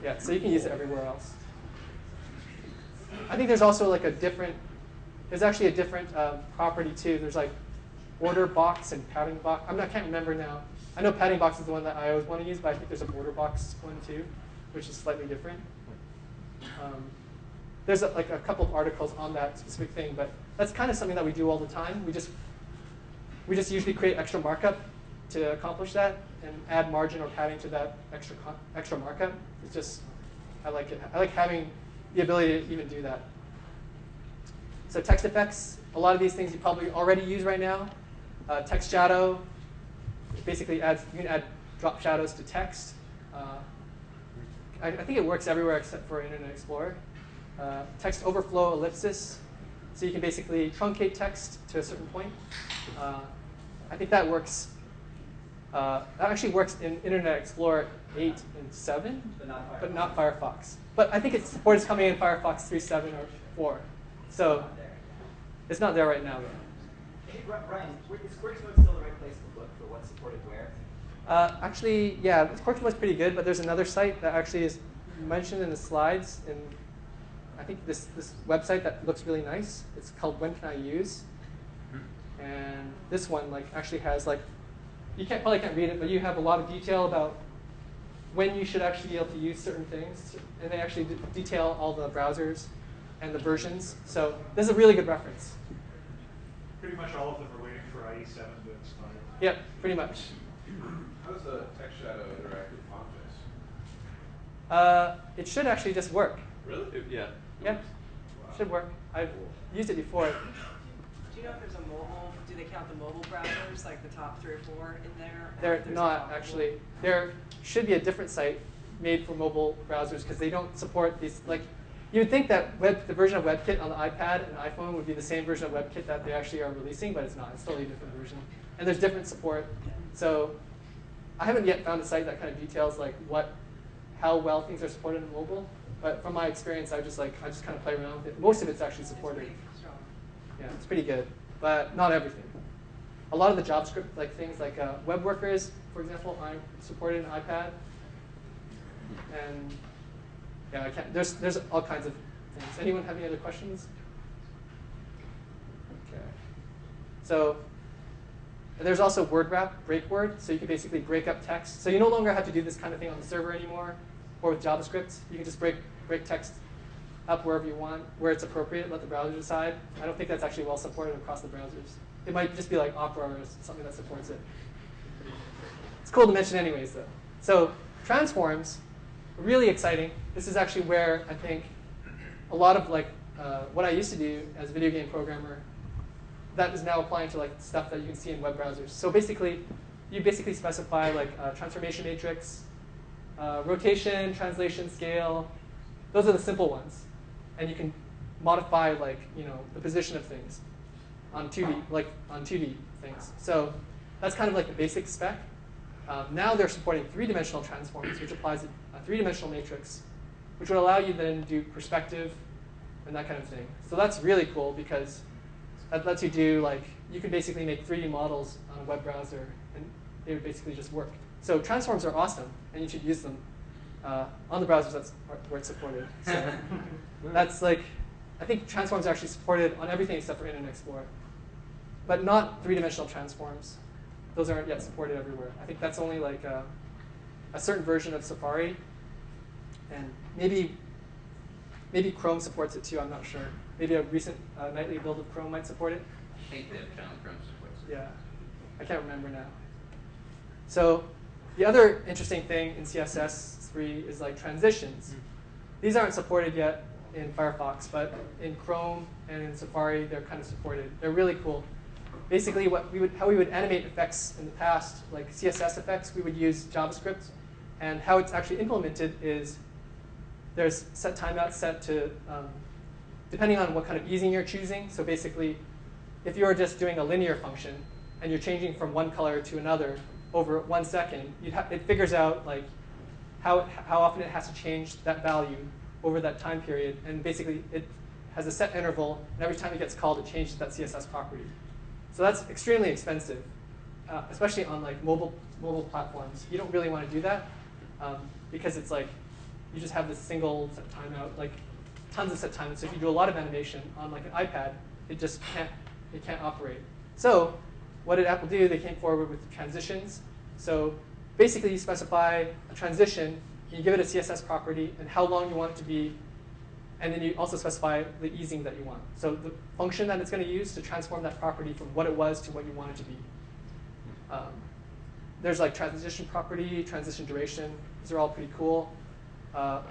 Yeah, so you can use it everywhere else. I think there's also like there's actually a different property too. There's like border box and padding box. I can't remember now. I know padding box is the one that I always want to use, but I think there's a border box one too, which is slightly different. There's like a couple of articles on that specific thing, but that's kind of something that we do all the time. We just usually create extra markup to accomplish that and add margin or padding to that extra markup. It's just, I like it. I like having the ability to even do that. So text effects, a lot of these things you probably already use right now. Text shadow, basically you can add drop shadows to text. I think it works everywhere except for Internet Explorer. Text overflow ellipsis, so you can basically truncate text to a certain point. I think that works. That actually works in Internet Explorer 8 and 7, but not Firefox. But I think its support is coming in Firefox 3.7 or 4. So it's not there right now, though. Hey, Ryan, is Quirky Mode still the right place to look for what's supported where? Actually, yeah, Quirky Mode's pretty good, but there's another site that actually is mentioned in the slides. And I think this website that looks really nice. It's called When Can I Use? And this one actually has you probably can't read it, but you have a lot of detail about when you should actually be able to use certain things. And they actually detail all the browsers and the versions. So this is a really good reference. Pretty much all of them are waiting for IE7 to expire. Yep, pretty much. How does the text shadow interact with font face? It should actually just work. Really? Yeah. Yep, it should work. I've used it before. Do you know if there's a mobile, do they count the mobile browsers, like the top 3 or 4 in there? They're not, actually. There should be a different site made for mobile browsers because they don't support these. You would think that the version of WebKit on the iPad and iPhone would be the same version of WebKit that they actually are releasing, but it's not. It's totally a different version. And there's different support. So I haven't yet found a site that kind of details how well things are supported in mobile. But from my experience, I just kind of play around with it. Most of it's actually supported. Yeah, it's pretty good, but not everything. A lot of the JavaScript things like web workers, for example, aren't supported in iPad. And yeah, I can't. There's all kinds of things. Anyone have any other questions? Okay. So there's also word wrap, break word. So you can basically break up text. So you no longer have to do this kind of thing on the server anymore, or with JavaScript. You can just break text up wherever you want, where it's appropriate. Let the browser decide. I don't think that's actually well supported across the browsers. It might just be like Opera or something that supports it. It's cool to mention anyways, though. So transforms, really exciting. This is actually where I think a lot of what I used to do as a video game programmer, that is now applying to stuff that you can see in web browsers. So basically, you specify transformation matrix, rotation, translation, scale. Those are the simple ones, and you can modify the position of things on 2D things. So that's kind of the basic spec. Now they're supporting 3-dimensional transforms, which applies a 3-dimensional matrix, which would allow you then to do perspective and that kind of thing. So that's really cool because that lets you do like, you can basically make 3D models on a web browser, and they would basically just work. So transforms are awesome, and you should use them on the browsers that's where it's supported. So that's like, I think transforms are actually supported on everything except for Internet Explorer, but not three-dimensional transforms. Those aren't yet supported everywhere. I think that's only like a certain version of Safari, and maybe Chrome supports it too. I'm not sure. Maybe a recent nightly build of Chrome might support it. I think that Chrome supports it. Yeah, I can't remember now. So the other interesting thing in CSS3 is like transitions. These aren't supported yet in Firefox, but in Chrome and in Safari, they're kind of supported. They're really cool. Basically, how we would animate effects in the past, like CSS effects, we would use JavaScript. And how it's actually implemented is there's set timeouts set to, depending on what kind of easing you're choosing. So basically, if you're just doing a linear function and you're changing from one color to another over 1 second, it figures out like how often it has to change that value over that time period. And basically, it has a set interval, and every time it gets called, it changes that CSS property. So that's extremely expensive, especially on like mobile platforms. You don't really want to do that because it's like you just have this single set timeout, like tons of set timeouts. So if you do a lot of animation on like an iPad, it just can't operate. So what did Apple do? They came forward with transitions. So basically, you specify a transition, you give it a CSS property and how long you want it to be, and then you also specify the easing that you want. So the function that it's going to use to transform that property from what it was to what you want it to be. There's like transition property, transition duration. These are all pretty cool.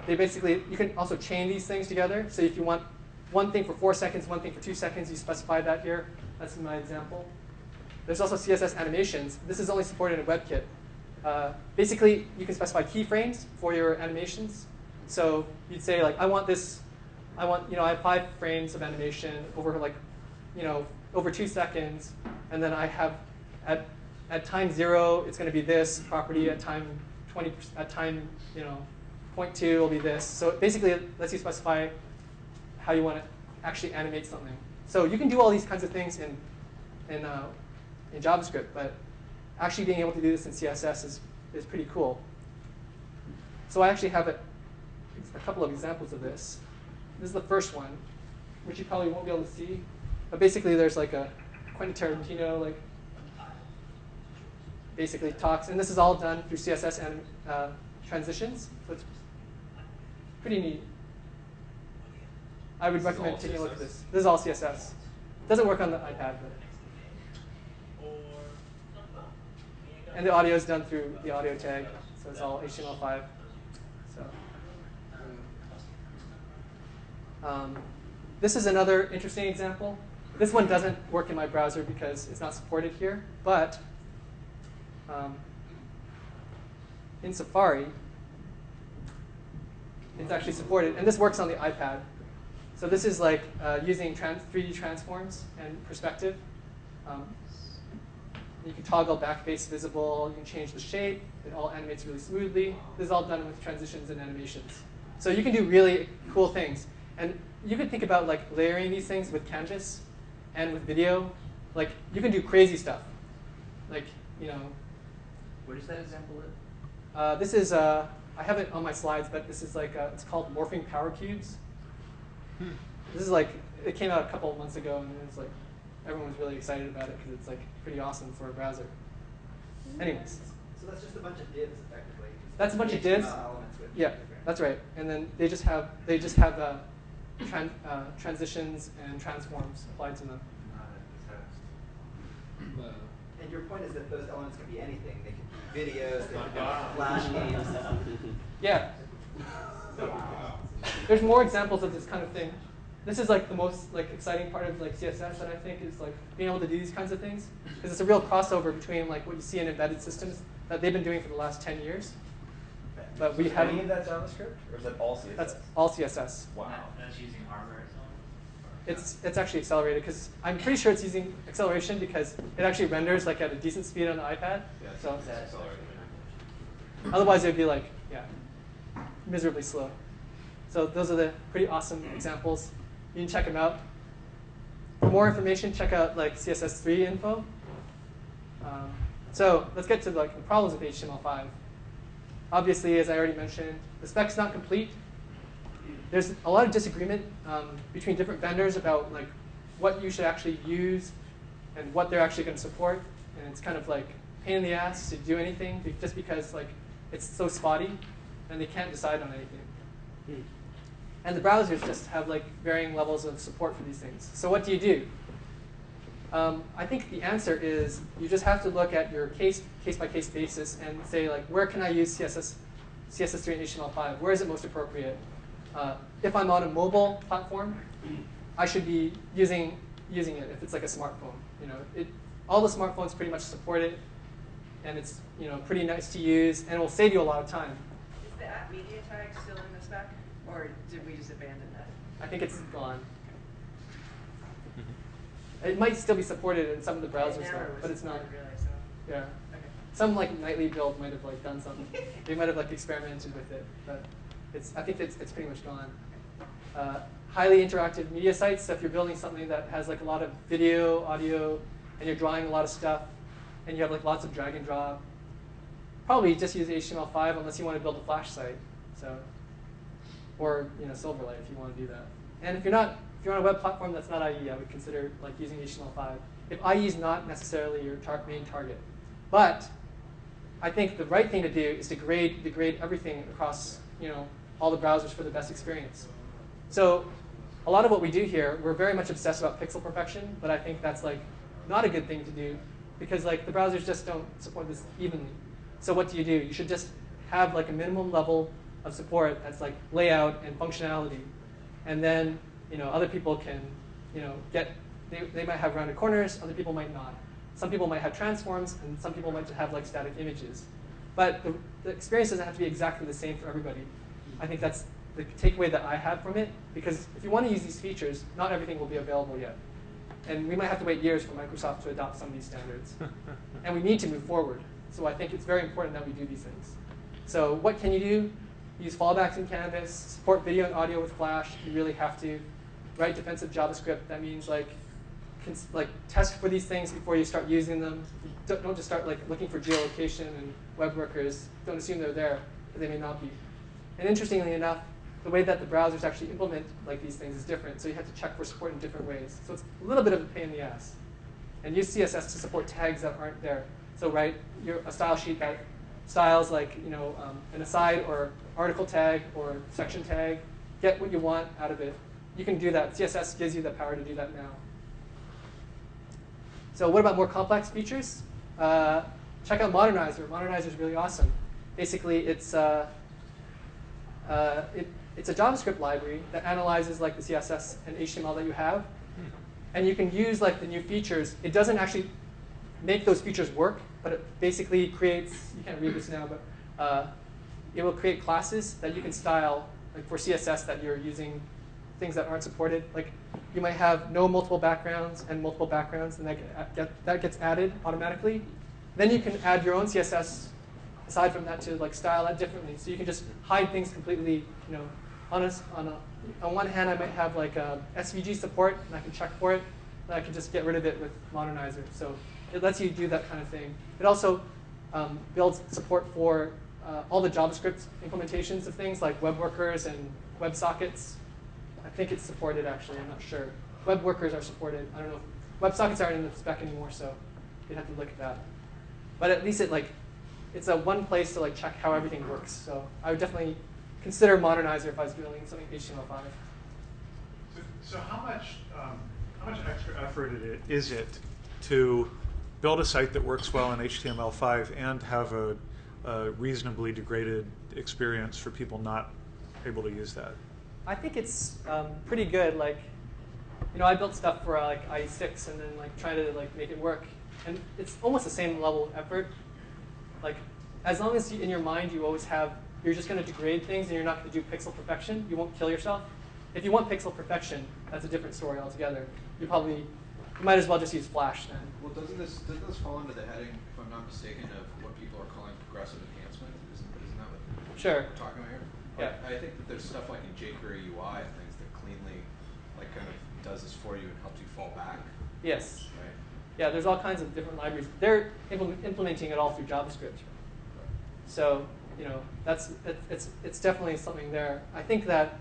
They basically, you can also chain these things together. So if you want one thing for 4 seconds, one thing for 2 seconds, you specify that here. That's in my example. There's also CSS animations. This is only supported in WebKit. Basically, you can specify keyframes for your animations. So you'd say like, I have 5 frames of animation over like, over 2 seconds, and then I have at time 0, it's going to be this property. At time 20, at time 0.2, it'll be this. So basically, it lets you specify how you want to actually animate something. So you can do all these kinds of things in JavaScript, but actually being able to do this in CSS is pretty cool. So I actually have a couple of examples of this. This is the first one, which you probably won't be able to see. But basically, there's like a Quentin Tarantino, like basically talks, and this is all done through CSS and transitions. So it's pretty neat. I would recommend taking a look at this. This is all CSS. It doesn't work on the iPad, but. And the audio is done through the audio tag, so it's all HTML5. So, this is another interesting example. This one doesn't work in my browser because it's not supported here, but in Safari, it's actually supported, and this works on the iPad. So this is like using 3D transforms and perspective. You can toggle back face visible. You can change the shape. It all animates really smoothly. This is all done with transitions and animations. So you can do really cool things. And you can think about like layering these things with Canvas and with video. Like you can do crazy stuff. Like, Where does that example live? This is, I have it on my slides, but this is like, it's called morphing power cubes. This is like, it came out a couple of months ago, and it was like, everyone was really excited about it because it's like pretty awesome for a browser. Anyways. So that's just a bunch of divs, effectively. That's a bunch of divs. Yeah, that's right. And then they just have transitions and transforms applied to them. And your point is that those elements can be anything. They can be videos, they can be Flash games. Yeah. There's more examples of this kind of thing. This is like the most like exciting part of like CSS that I think is like being able to do these kinds of things, because it's a real crossover between like what you see in embedded systems that they've been doing for the last 10 years. But we haven't. Any of that JavaScript, or is that all CSS? That's all CSS. Wow. That's using hardware itself? It's actually accelerated, because I'm pretty sure it's using acceleration because it actually renders like at a decent speed on the iPad. Yeah, so it's accelerated. Otherwise, it would be like, miserably slow. So those are the pretty awesome examples. You can check them out. For more information, check out like CSS3 info. So let's get to like the problems with HTML5. Obviously, as I already mentioned, the spec's not complete. There's a lot of disagreement between different vendors about like what you should actually use and what they're actually going to support. And it's kind of like pain in the ass to do anything just because like it's so spotty and they can't decide on anything. And the browsers just have like varying levels of support for these things. So what do you do? I think the answer is you just have to look at your case-by-case basis and say like, where can I use CSS3 and HTML5? Where is it most appropriate? If I'm on a mobile platform, I should be using it if it's like a smartphone. You know, all the smartphones pretty much support it, and it's pretty nice to use, and it will save you a lot of time. Is the app media tag still in the spec, or did we just abandon that? I think it's gone. It might still be supported in some of the browsers, though, but it's not. Really, so. Yeah. Okay. Some like nightly build might have like done something. They might have like experimented with it, but I think it's pretty much gone. Highly interactive media sites. So if you're building something that has like a lot of video, audio, and you're drawing a lot of stuff, and you have like lots of drag and drop, probably just use HTML5 unless you want to build a Flash site. So, or Silverlight if you want to do that. And if you're on a web platform that's not IE, I would consider like using HTML5. If IE is not necessarily your main target, but I think the right thing to do is to degrade everything across all the browsers for the best experience. So a lot of what we do here, we're very much obsessed about pixel perfection, but I think that's like not a good thing to do because like the browsers just don't support this evenly. So what do? You should just have like a minimum level of support that's like layout and functionality, and then other people can they might have rounded corners, other people might not. Some people might have transforms, and some people might have like static images. But the experience doesn't have to be exactly the same for everybody. I think that's the takeaway that I have from it, because if you want to use these features, not everything will be available yet. And we might have to wait years for Microsoft to adopt some of these standards. And we need to move forward. So I think it's very important that we do these things. So what can you do? Use fallbacks in Canvas, support video and audio with Flash. You really have to. Write defensive JavaScript. That means like test for these things before you start using them. Don't just start like looking for geolocation and web workers. Don't assume they're there, because they may not be. And interestingly enough, the way that the browsers actually implement like these things is different. So you have to check for support in different ways. So it's a little bit of a pain in the ass. And use CSS to support tags that aren't there. So write a style sheet that styles like an aside or article tag or section tag. Get what you want out of it. You can do that. CSS gives you the power to do that now. So what about more complex features? Check out Modernizer. Modernizer is really awesome. Basically, it's a JavaScript library that analyzes like the CSS and HTML that you have, and you can use like the new features. It doesn't actually make those features work, but it basically creates. You can't read this now, but it will create classes that you can style like for CSS that you're using. Things that aren't supported, like you might have no multiple backgrounds and multiple backgrounds, and that gets added automatically. Then you can add your own CSS aside from that to like style that differently. So you can just hide things completely. On one hand, I might have like SVG support, and I can check for it, and I can just get rid of it with Modernizer. So it lets you do that kind of thing. It also builds support for all the JavaScript implementations of things like web workers and WebSockets. I think it's supported, actually. I'm not sure. Web workers are supported. I don't know. WebSockets aren't in the spec anymore, so you'd have to look at that. But at least it's a one place to check how everything works. So I would definitely consider Modernizer if I was building something HTML5. So how much extra effort is it to build a site that works well in HTML5 and have a reasonably degraded experience for people not able to use that? I think it's pretty good. I built stuff for IE6 and then try to make it work, and it's almost the same level of effort. As long as in your mind you always have you're just going to degrade things and you're not going to do pixel perfection, you won't kill yourself. If you want pixel perfection, that's a different story altogether. You might as well just use Flash then. Well, doesn't this fall into the heading, if I'm not mistaken, of what people are calling progressive enhancement? Isn't that what Sure. we're talking about here? Yeah. I think that there's stuff like in jQuery UI, things that cleanly kind of does this for you and helps you fall back. Yes. Right. Yeah, there's all kinds of different libraries. They're implementing it all through JavaScript. So, it's definitely something there. I think that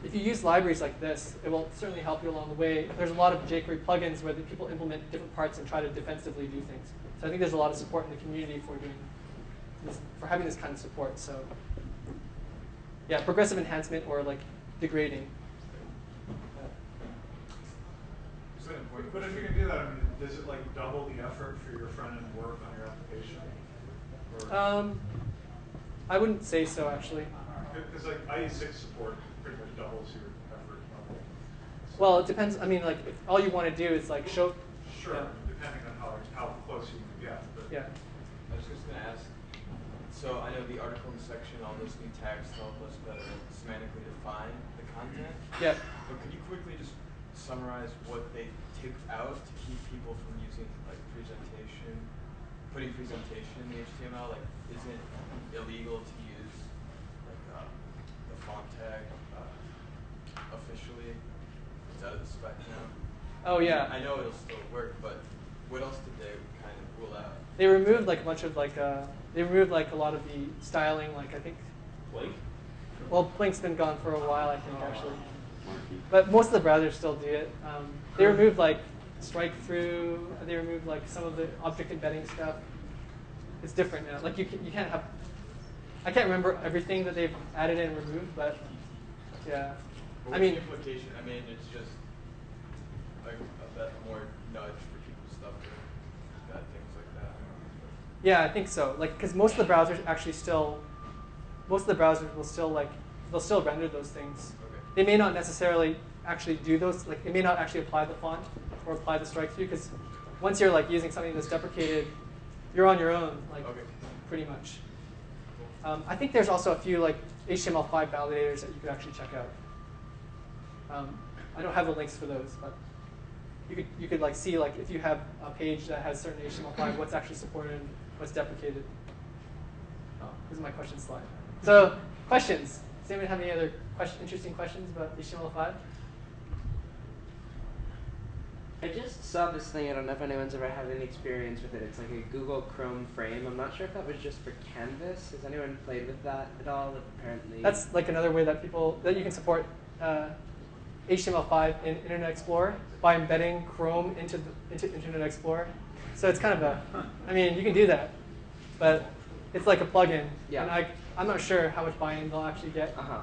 if you use libraries like this, it will certainly help you along the way. There's a lot of jQuery plugins where the people implement different parts and try to defensively do things. So I think there's a lot of support in the community for doing this, for having this kind of support. So yeah, progressive enhancement or like degrading. But if you can do that, I mean, does it like double the effort for your front-end work on your application? Or I wouldn't say so, actually. because like IE6 support pretty much doubles your effort level. So Well, it depends. I mean, like, if all you want to do is like show. sure, Yeah. depending on how close you can get. But Yeah. I was just going to ask, so I know the article and section, all those new tags help us better semantically define the content. Yeah. But could you quickly just summarize what they took out to keep people from using like presentation, putting presentation in the HTML? Like, isn't it illegal to use like the font tag officially? It's out of the spec now. Oh yeah. I know it'll still work, but what else did they kind of rule out? They removed like a bunch of like they removed like a lot of the styling. Like I think. Blink? Well, Blink's been gone for a while, I think, actually. But most of the browsers still do it. They removed like strike through. They removed like some of the object embedding stuff. It's different now. Like you can't have. I can't remember everything that they've added and removed, but yeah. But I mean, the implication. I mean, it's just like a bit more nudge for people to stop doing bad things like that. yeah, I think so. Like, because most of the browsers actually still, most of the browsers will still like, they'll still render those things. Okay. They may not necessarily actually do those. Like, it may not actually apply the font or apply the strike through, because once you're like using something that's deprecated, you're on your own, like pretty much. I think there's also a few like HTML5 validators that you could actually check out. I don't have the links for those, but you could like see like if you have a page that has certain HTML5, what's actually supported and what's deprecated. Oh, this is my question slide. So questions. Does anyone have any other interesting questions about HTML5? I just saw this thing. I don't know if anyone's ever had any experience with it. It's like a Google Chrome frame. I'm not sure if that was just for Canvas. Has anyone played with that at all? Apparently. That's like another way that you can support HTML5 in Internet Explorer by embedding Chrome into Internet Explorer. So it's kind of a, I mean, you can do that, but it's like a plugin. Yeah. And I'm not sure how much buy-in they'll actually get. Uh-huh.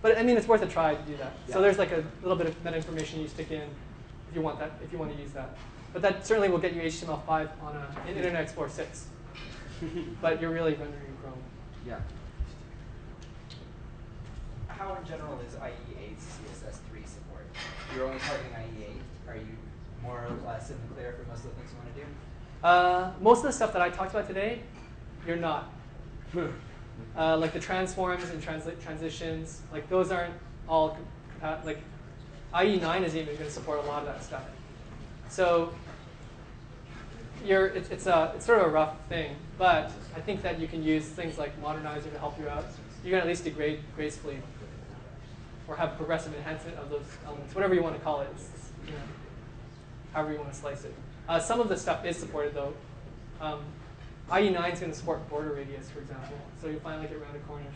But I mean, it's worth a try to do that. Yeah. So there's like a little bit of meta information you stick in if you want that, if you want to use that. But that certainly will get you HTML5 on in Internet Explorer 6. But you're really rendering Chrome. Yeah. How in general is IE8's CSS3 support? You're only targeting IE8. Are you more or less in the clear for most of the things you want to do? Most of the stuff that I talked about today, you're not. Like the transforms and transitions, like those aren't all, like IE9 isn't even going to support a lot of that stuff. So it's sort of a rough thing, but I think that you can use things like Modernizer to help you out. You can at least degrade gracefully, or have progressive enhancement of those elements, whatever you want to call it. You know, however you want to slice it. Some of the stuff is supported though. IE9 is going to support border radius, for example, so you finally get rounded corners.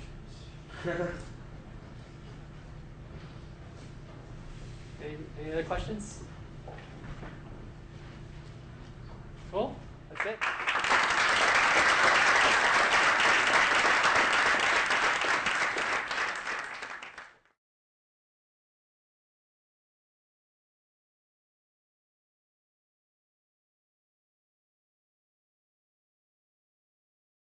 Any other questions? Cool.